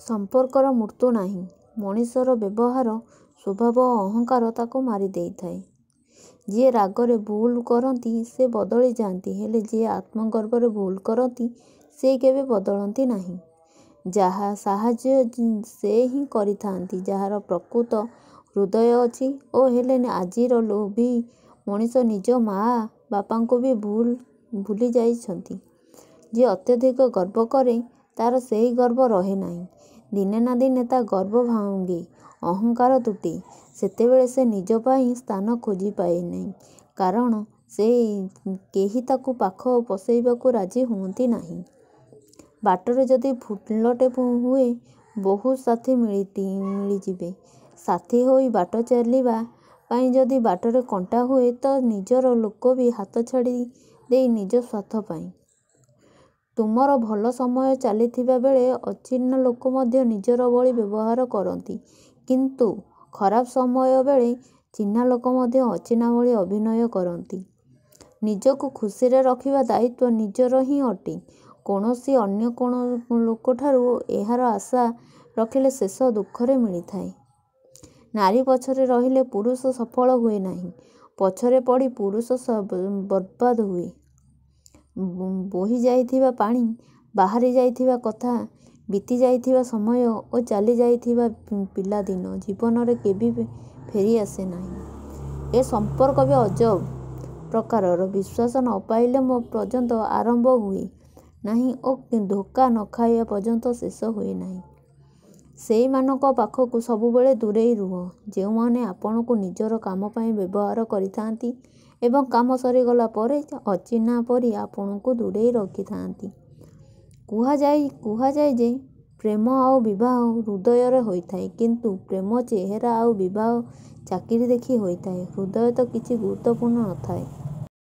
ସମ୍ପର୍କର ମୃତ୍ୟୁ ନାହିଁ। ମଣିଷର ବ୍ୟବହାର, ସ୍ୱଭାବ ଓ ଅହଙ୍କାର ତାକୁ ମାରି ଦେଇଥାଏ। ଯିଏ ରାଗରେ ଭୁଲ କରନ୍ତି ସେ ବଦଳି ଯାଆନ୍ତି, ହେଲେ ଯିଏ ଆତ୍ମଗର୍ବରେ ଭୁଲ କରନ୍ତି ସେ କେବେ ବଦଳନ୍ତି ନାହିଁ। ଯାହା ସାହାଯ୍ୟ ସେ ହିଁ କରିଥାନ୍ତି ଯାହାର ପ୍ରକୃତ ହୃଦୟ ଅଛି। ଓ ହେଲେ ଆଜିର ଲୋଭୀ ମଣିଷ ନିଜ ମା ବାପାଙ୍କୁ ବି ଭୁଲି ଯାଇଛନ୍ତି। ଯିଏ ଅତ୍ୟଧିକ ଗର୍ବ କରେ ତାର ସେହି ଗର୍ବ ରହେ ନାହିଁ। ଦିନେ ନା ଦିନେ ତା ଗର୍ବ ଭାଙ୍ଗେ, ଅହଙ୍କାର ତୁଟେ। ସେତେବେଳେ ସେ ନିଜ ପାଇଁ ସ୍ଥାନ ଖୋଜି ପାଏ ନାହିଁ, କାରଣ କେହି ତାକୁ ପାଖ ପସେଇବାକୁ ରାଜି ହୁଅନ୍ତି ନାହିଁ। ବାଟରେ ଯଦି ଫୁଲଟେ ହୁଏ ବହୁତ ସାଥୀ ମିଳିଯିବେ। ସାଥୀ ହୋଇ ବାଟ ଚାଲିବା ପାଇଁ ଯଦି ବାଟରେ କଣ୍ଟା ହୁଏ ତ ନିଜର ଲୋକ ବି ହାତ ଛାଡ଼ି ଦେଇ ନିଜ ସ୍ୱାର୍ଥ ପାଇଁ। ତୁମର ଭଲ ସମୟ ଚାଲିଥିବା ବେଳେ ଅଚିହ୍ନା ଲୋକ ମଧ୍ୟ ନିଜର ଭଳି ବ୍ୟବହାର କରନ୍ତି, କିନ୍ତୁ ଖରାପ ସମୟ ବେଳେ ଚିହ୍ନା ଲୋକ ମଧ୍ୟ ଅଚିହ୍ନା ଭଳି ଅଭିନୟ କରନ୍ତି। ନିଜକୁ ଖୁସିରେ ରଖିବା ଦାୟିତ୍ୱ ନିଜର ହିଁ ଅଟେ। କୌଣସି ଅନ୍ୟ ଲୋକଠାରୁ ଏହାର ଆଶା ରଖିଲେ ଶେଷ ଦୁଃଖରେ ମିଳିଥାଏ। ନାରୀ ପଛରେ ରହିଲେ ପୁରୁଷ ସଫଳ ହୁଏ ନାହିଁ, ପଛରେ ପଡ଼ି ପୁରୁଷ ବର୍ବାଦ ହୁଏ। ବୋହି ଯାଇଥିବା ପାଣି, ବାହାରି ଯାଇଥିବା କଥା, ବିତି ଯାଇଥିବା ସମୟ ଓ ଚାଲି ଯାଇଥିବା ପିଲାଦିନ ଜୀବନରେ କେବେ ଫେରି ଆସେ ନାହିଁ। ଏ ସମ୍ପର୍କ ବି ଅଜବ ପ୍ରକାରର। ବିଶ୍ୱାସ ନ ପାଇଲେ ପର୍ଯ୍ୟନ୍ତ ଆରମ୍ଭ ହୁଏ ନାହିଁ ଓ ଧୋକା ନ ଖାଇବା ପର୍ଯ୍ୟନ୍ତ ଶେଷ ହୁଏ ନାହିଁ। ସେଇମାନଙ୍କ ପାଖକୁ ସବୁବେଳେ ଦୂରେଇ ରୁହ ଯେଉଁମାନେ ଆପଣଙ୍କୁ ନିଜର କାମ ପାଇଁ ବ୍ୟବହାର କରିଥାନ୍ତି ଏବଂ କାମ ସରିଗଲା ପରେ ଅଚିହ୍ନା ପରି ଆପଣଙ୍କୁ ଦୂରେଇ ରଖିଥାନ୍ତି। କୁହାଯାଏ ଯେ ପ୍ରେମ ଆଉ ବିବାହ ହୃଦୟରେ ହୋଇଥାଏ, କିନ୍ତୁ ପ୍ରେମ ଚେହେରା ଆଉ ବିବାହ ଚାକିରି ଦେଖି ହୋଇଥାଏ। ହୃଦୟ ତ କିଛି ଗୁରୁତ୍ୱପୂର୍ଣ୍ଣ ନଥାଏ।